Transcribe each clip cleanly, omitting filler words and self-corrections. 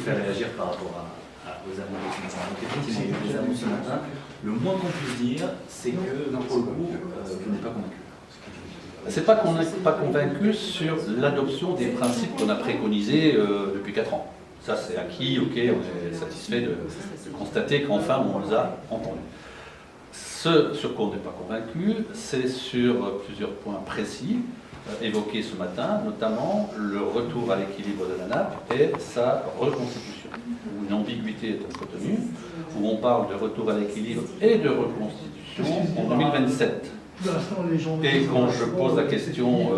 vous faire réagir par rapport aux annonces ce matin. Donc effectivement, il y a eu des annonces ce matin. Le moins qu'on puisse dire, c'est que, pour le coup, vous n'êtes pas convaincu. C'est pas qu'on n'est pas convaincu sur l'adoption des principes qu'on a préconisés depuis 4 ans. Ça, c'est acquis, ok, on est satisfait de constater qu'enfin on les a entendus. Ce sur quoi on n'est pas convaincu, c'est sur plusieurs points précis évoqués ce matin, notamment le retour à l'équilibre de la nappe et sa reconstitution, où une ambiguïté est entretenue, où on parle de retour à l'équilibre et de reconstitution en 2027. Et quand je pose la question,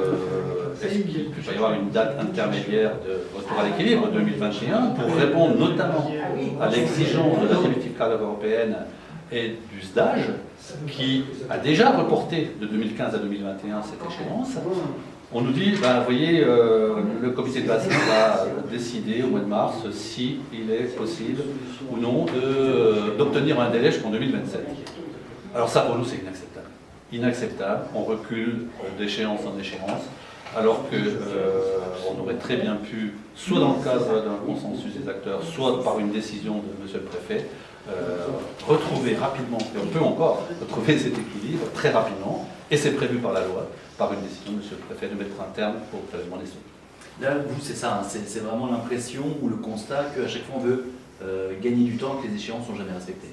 est-ce qu'il peut y avoir une date intermédiaire de retour à l'équilibre 2021, pour répondre notamment à l'exigence de la directive cadre européenne et du SDAGE, qui a déjà reporté de 2015 à 2021 cette échéance, on nous dit, ben, vous voyez, le comité de bassin va décider au mois de mars si il est possible ou non d'obtenir un délai jusqu'en 2027. Alors ça, pour nous, c'est inacceptable. Inacceptable, on recule d'échéance en échéance, alors qu'on aurait très bien pu, soit dans le cadre d'un consensus des acteurs, soit par une décision de monsieur le préfet, retrouver rapidement, et on peut encore retrouver cet équilibre très rapidement, et c'est prévu par la loi, par une décision de monsieur le préfet, de mettre un terme au prélèvement des sols. Là, vous, c'est ça, hein, c'est vraiment l'impression ou le constat qu'à chaque fois on veut gagner du temps, que les échéances ne sont jamais respectées.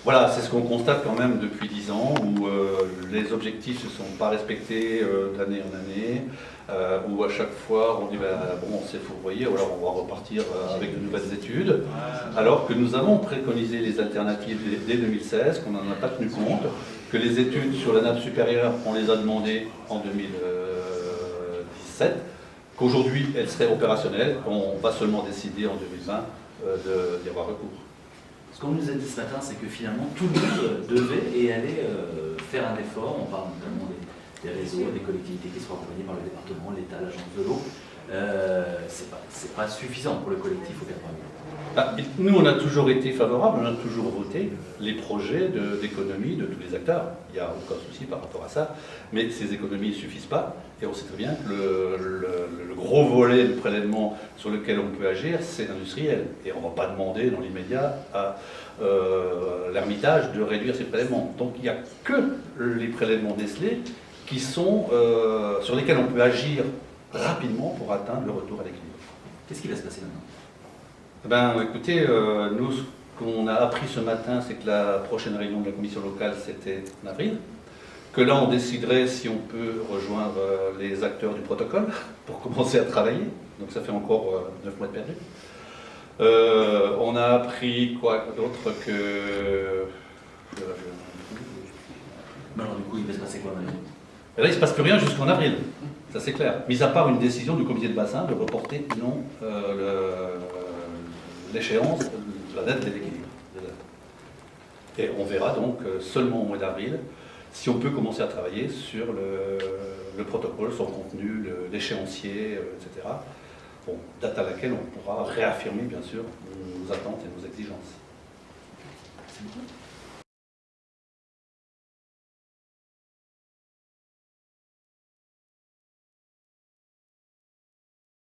Voilà, c'est ce qu'on constate quand même depuis 10 ans, où les objectifs ne se sont pas respectés d'année en année, où à chaque fois on dit ben, bon, c'est fourvoyé, alors on va repartir avec de nouvelles études, alors que nous avons préconisé les alternatives dès 2016, qu'on n'en a pas tenu compte, que les études sur la nappe supérieure, on les a demandées en 2017, qu'aujourd'hui elles seraient opérationnelles, qu'on va seulement décider en 2020 d'y avoir recours. Ce qu'on nous a dit ce matin, c'est que finalement tout le monde devait et allait faire un effort. On parle notamment des réseaux, des collectivités qui seront accompagnées par le département, l'État, l'agence de l'eau. C'est pas suffisant pour le collectif au 80 000. Nous, on a toujours été favorables, on a toujours voté les projets d'économie de tous les acteurs. Il n'y a aucun souci par rapport à ça. Mais ces économies ne suffisent pas. Et on sait très bien que le gros volet de prélèvement sur lequel on peut agir, c'est industriel. Et on ne va pas demander dans l'immédiat à l'Hermitage de réduire ses prélèvements. Donc il n'y a que les prélèvements Nestlé qui sont, sur lesquels on peut agir rapidement pour atteindre le retour à l'équilibre. Qu'est-ce qui va se passer maintenant ? Ben, écoutez, nous, ce qu'on a appris ce matin, c'est que la prochaine réunion de la commission locale, c'était en avril. Que là, on déciderait si on peut rejoindre les acteurs du protocole pour commencer à travailler. Donc ça fait encore 9 mois de perdu. On a appris quoi d'autre que... Alors du coup, il va se passer quoi maintenant ? Et là, il ne se passe plus rien jusqu'en avril. Ça, c'est clair. Mis à part une décision du comité de bassin de reporter non l'échéance de la date de l'équilibre. Et on verra donc seulement au mois d'avril si on peut commencer à travailler sur le protocole, son contenu, l'échéancier, etc. Bon, date à laquelle on pourra réaffirmer bien sûr nos attentes et nos exigences. Merci beaucoup.